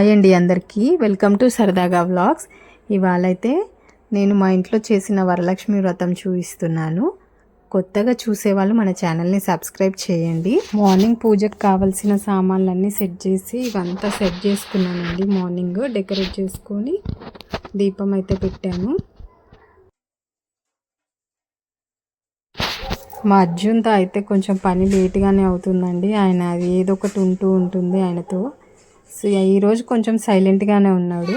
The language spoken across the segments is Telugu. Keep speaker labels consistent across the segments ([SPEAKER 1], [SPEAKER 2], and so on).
[SPEAKER 1] హాయ్ అండి అందరికీ వెల్కమ్ టు సరదాగా వ్లాగ్స్. ఇవాళైతే నేను మా ఇంట్లో చేసిన వరలక్ష్మి వ్రతం చూపిస్తున్నాను. కొత్తగా చూసేవాళ్ళు మన ఛానల్ని సబ్స్క్రైబ్ చేయండి. మార్నింగ్ పూజకు కావాల్సిన సామాన్లన్నీ సెట్ చేసి ఇవంతా సెట్ చేసుకున్నానండి. మార్నింగ్ డెకరేట్ చేసుకొని దీపం అయితే పెట్టాను. మా అర్జున్తో అయితే కొంచెం పని లేట్గానే అవుతుందండి. ఆయన ఏదో ఒకటి ఉంటుంది ఆయనతో. సో ఈరోజు కొంచెం సైలెంట్గానే ఉన్నాడు.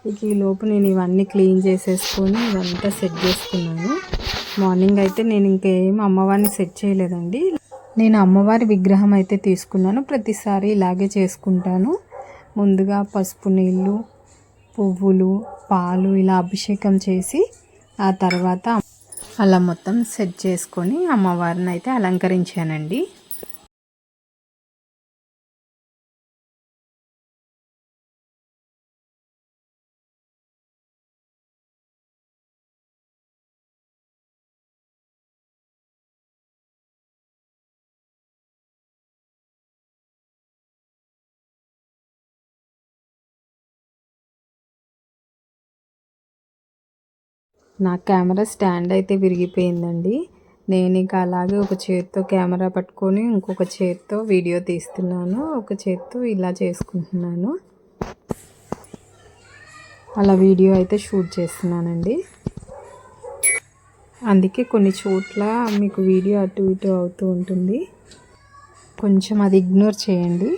[SPEAKER 1] ఇక ఈ లోపు నేను ఇవన్నీ క్లీన్ చేసేసుకొని ఇదంతా సెట్ చేసుకున్నాను. మార్నింగ్ అయితే నేను ఇంకేం అమ్మవారిని సెట్ చేయలేదండి. నేను అమ్మవారి విగ్రహం అయితే తీసుకున్నాను. ప్రతిసారి ఇలాగే చేసుకుంటాను. ముందుగా పసుపు నీళ్ళు, పువ్వులు, పాలు ఇలా అభిషేకం చేసి ఆ తర్వాత అలా మొత్తం సెట్ చేసుకొని అమ్మవారిని అయితే అలంకరించానండి. నా కెమెరా స్టాండ్ అయితే విరిగిపోయిందండి. నేను ఇంకా అలాగే ఒక చేత్తో కెమెరా పట్టుకొని ఇంకొక చేత్తో వీడియో తీస్తున్నాను. ఒక చేత్తో ఇలా చేసుకుంటున్నాను. అలా వీడియో అయితే షూట్ చేస్తున్నానండి. అందుకే కొన్ని చోట్ల మీకు వీడియో అటు ఇటు అవుతూ ఉంటుంది. కొంచెం అది ఇగ్నోర్ చేయండి.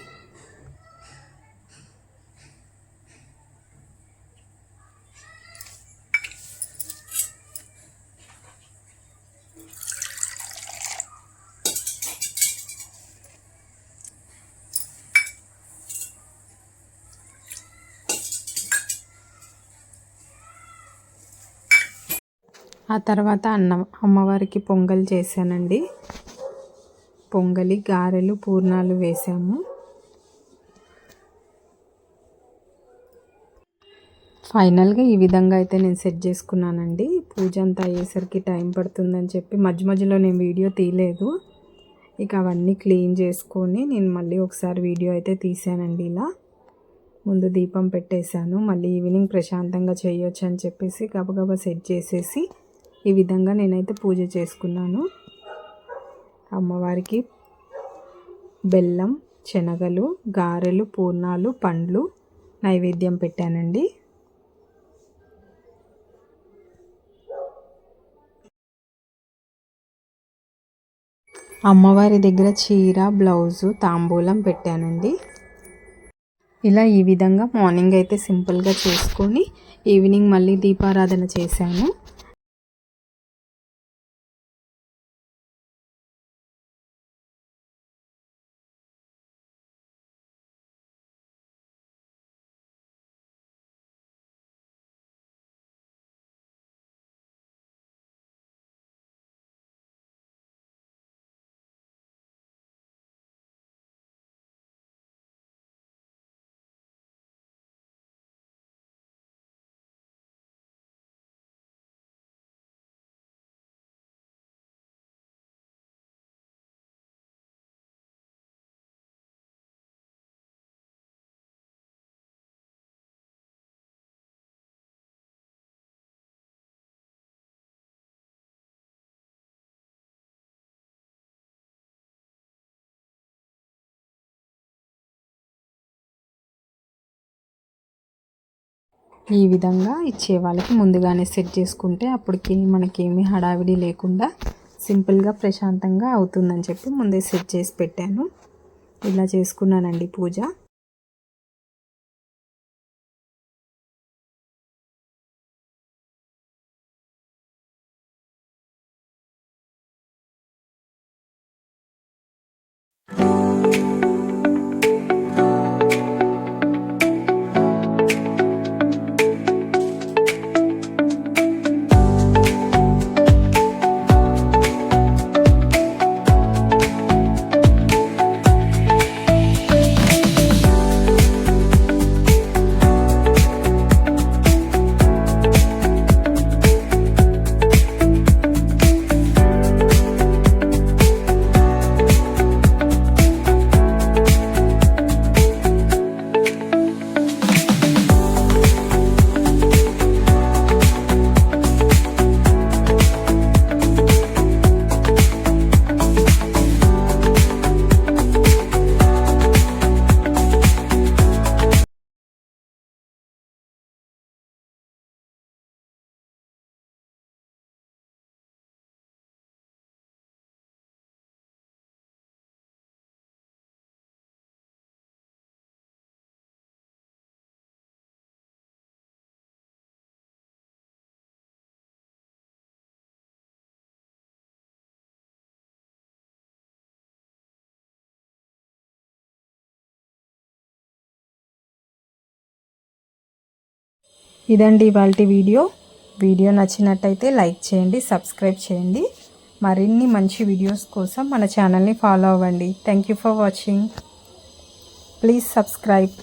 [SPEAKER 1] ఆ తర్వాత అమ్మవారికి పొంగల్ చేశానండి. పొంగలి, గారెలు, పూర్ణాలు వేసాము. ఫైనల్గా ఈ విధంగా అయితే నేను సెట్ చేసుకున్నానండి. పూజ అంతా అయ్యేసరికి టైం పడుతుందని చెప్పి మధ్య మధ్యలో నేను వీడియో తీయలేదు. ఇక అవన్నీ క్లీన్ చేసుకొని నేను మళ్ళీ ఒకసారి వీడియో అయితే తీసానండి. ఇలా ముందు దీపం పెట్టేశాను. మళ్ళీ ఈవినింగ్ ప్రశాంతంగా చేయొచ్చు అని చెప్పేసి గబగబా సెట్ చేసేసి ఈ విధంగా నేనైతే పూజ చేసుకున్నాను. అమ్మవారికి బెల్లం, శనగలు, గారెలు, పూర్ణాలు, పండ్లు నైవేద్యం పెట్టానండి. అమ్మవారి దగ్గర చీర, బ్లౌజు, తాంబూలం పెట్టానండి. ఇలా ఈ విధంగా మార్నింగ్ అయితే సింపుల్గా చేసుకొని ఈవినింగ్ మళ్ళీ దీపారాధన చేశాను. ఈ విధంగా ఇచ్చే వాళ్ళకి ముందుగానే సెట్ చేసుకుంటే అప్పటికి మనకేమీ హడావిడి లేకుండా సింపుల్గా ప్రశాంతంగా అవుతుందని చెప్పి ముందే సెట్ చేసి పెట్టాను. ఇలా చేసుకున్నానండి పూజ. ఇదండి ఇవాల్టి వీడియో నచ్చినట్టయితే లైక్ చేయండి, సబ్స్క్రైబ్ చేయండి. మరిన్ని మంచి వీడియోస్ కోసం మన ఛానల్ని ఫాలో అవ్వండి. Thank you for watching. Please subscribe.